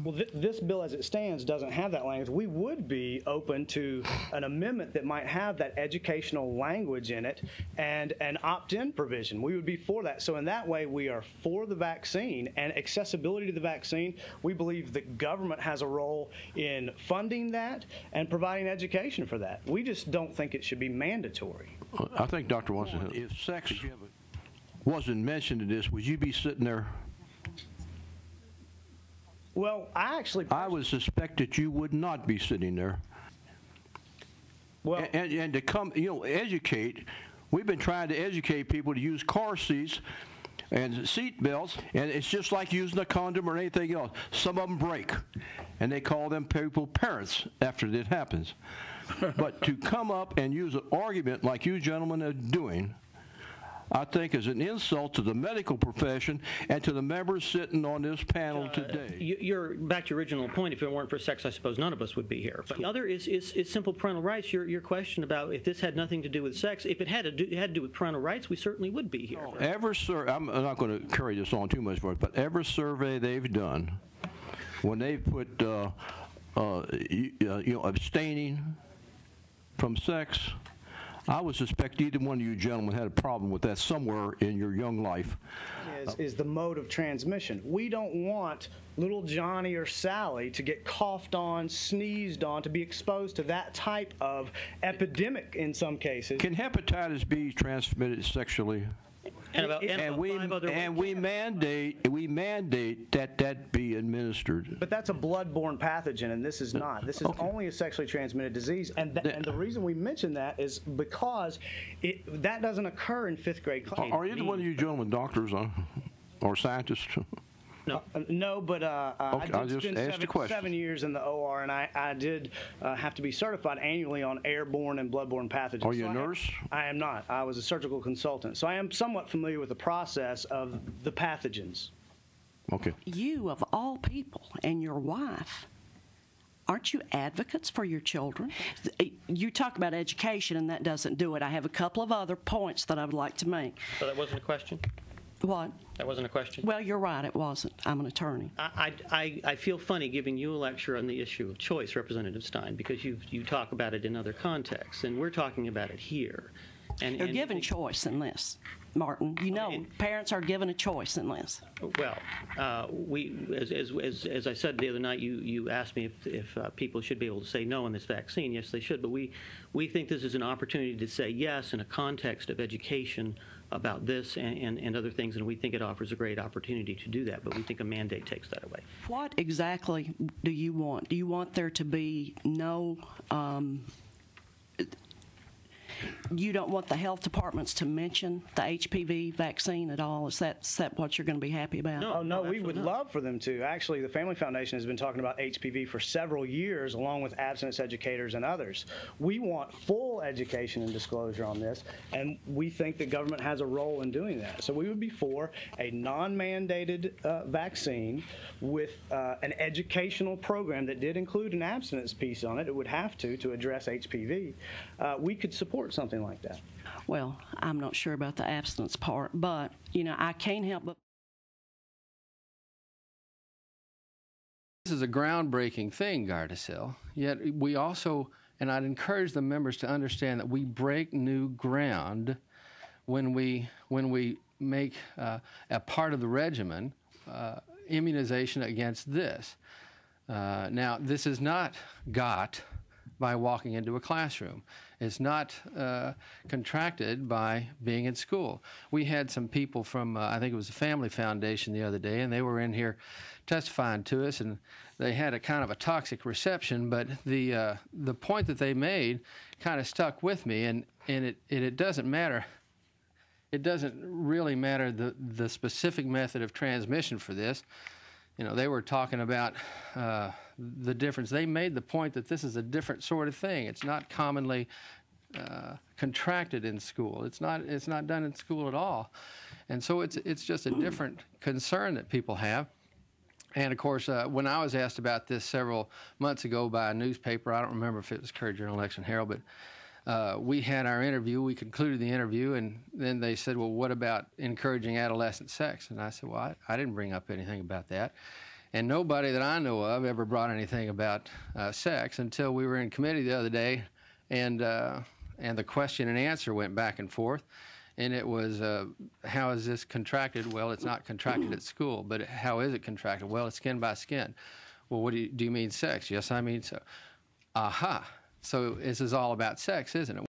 Well, this bill as it stands doesn't have that language. We would be open to an amendment that might have that educational language in it and an opt-in provision. We would be for that. So in that way, we are for the vaccine and accessibility to the vaccine. We believe the government has a role in funding that and providing education for that. We just don't think it should be mandatory. I think, Dr. Watson, if sex wasn't mentioned in this, would you be sitting there? Well, I would suspect that you would not be sitting there. Well, and to come, educate. We've been trying to educate people to use car seats and seat belts, and it's just like using a condom or anything else. Some of them break, and they call them people parents after it happens. But to come up and use an argument like you gentlemen are doing, I think is an insult to the medical profession and to the members sitting on this panel today. You're back to your original point. If it weren't for sex, I suppose none of us would be here. But the other is simple parental rights. Your question about if this had nothing to do with sex, if it had to do with parental rights, we certainly would be here. I'm not going to carry this on too much for it, but every survey they've done, when they've put abstaining from sex, I would suspect either one of you gentlemen had a problem with that somewhere in your young life. Is the mode of transmission. We don't want little Johnny or Sally to get coughed on, sneezed on, to be exposed to that type of epidemic in some cases. Can hepatitis be transmitted sexually? And we mandate that be administered. But that's a blood-borne pathogen, and this is not. This is only a sexually transmitted disease, and the reason we mention that is because that doesn't occur in fifth-grade class. Are either one of you gentlemen doctors or scientists? No. No, but I did spend 7 years in the OR, and I did have to be certified annually on airborne and bloodborne pathogens. Are you a nurse? I am not. I was a surgical consultant, so I am somewhat familiar with the process of the pathogens. Okay. You, of all people, and your wife, aren't you advocates for your children? You talk about education, and that doesn't do it. I have a couple of other points that I would like to make. So that wasn't a question? What? That wasn't a question? Well, you're right, it wasn't. I'm an attorney. I feel funny giving you a lecture on the issue of choice, Representative Stein, because you talk about it in other contexts, and we're talking about it here. You're given choice in this, Martin. You know, parents are given a choice in this. Well, as I said the other night, you asked me if people should be able to say no on this vaccine. Yes, they should, but we think this is an opportunity to say yes in a context of education about this and other things, and we think it offers a great opportunity to do that, but we think a mandate takes that away. What exactly do you want? Do you want there to be no you don't want the health departments to mention the HPV vaccine at all? Is that what you're going to be happy about? No, we would love for them to. Actually, the Family Foundation has been talking about HPV for several years, along with abstinence educators and others. We want full education and disclosure on this, and we think the government has a role in doing that. So we would be for a non-mandated vaccine with an educational program that did include an abstinence piece on it. It would have to address HPV. We could support something like that. Well, I'm not sure about the abstinence part, but, I can't help but... This is a groundbreaking thing, Gardasil, yet we also, and I'd encourage the members to understand that we break new ground when we make a part of the regimen immunization against this. Now, this is not got by walking into a classroom. It's not contracted by being in school. We had some people from, I think it was the Family Foundation the other day, and they were in here testifying to us, and they had a kind of a toxic reception, but the point that they made kind of stuck with me, and it doesn't matter. It doesn't really matter the specific method of transmission for this. They were talking about the difference. They made the point that this is a different sort of thing. It's not commonly contracted in school. It's not done in school at all, and so it's just a different concern that people have. And of course, when I was asked about this several months ago by a newspaper, I don't remember if it was Courier Journal Election Herald, but we had our interview. We concluded the interview, and then they said, "Well, what about encouraging adolescent sex?" And I said, "Well, I didn't bring up anything about that." And nobody that I know of ever brought anything about sex until we were in committee the other day, and the question and answer went back and forth. And it was, how is this contracted? Well, it's not contracted at school, but how is it contracted? Well, it's skin by skin. Well, what do you mean sex? Yes, I mean so. Aha. So this is all about sex, isn't it?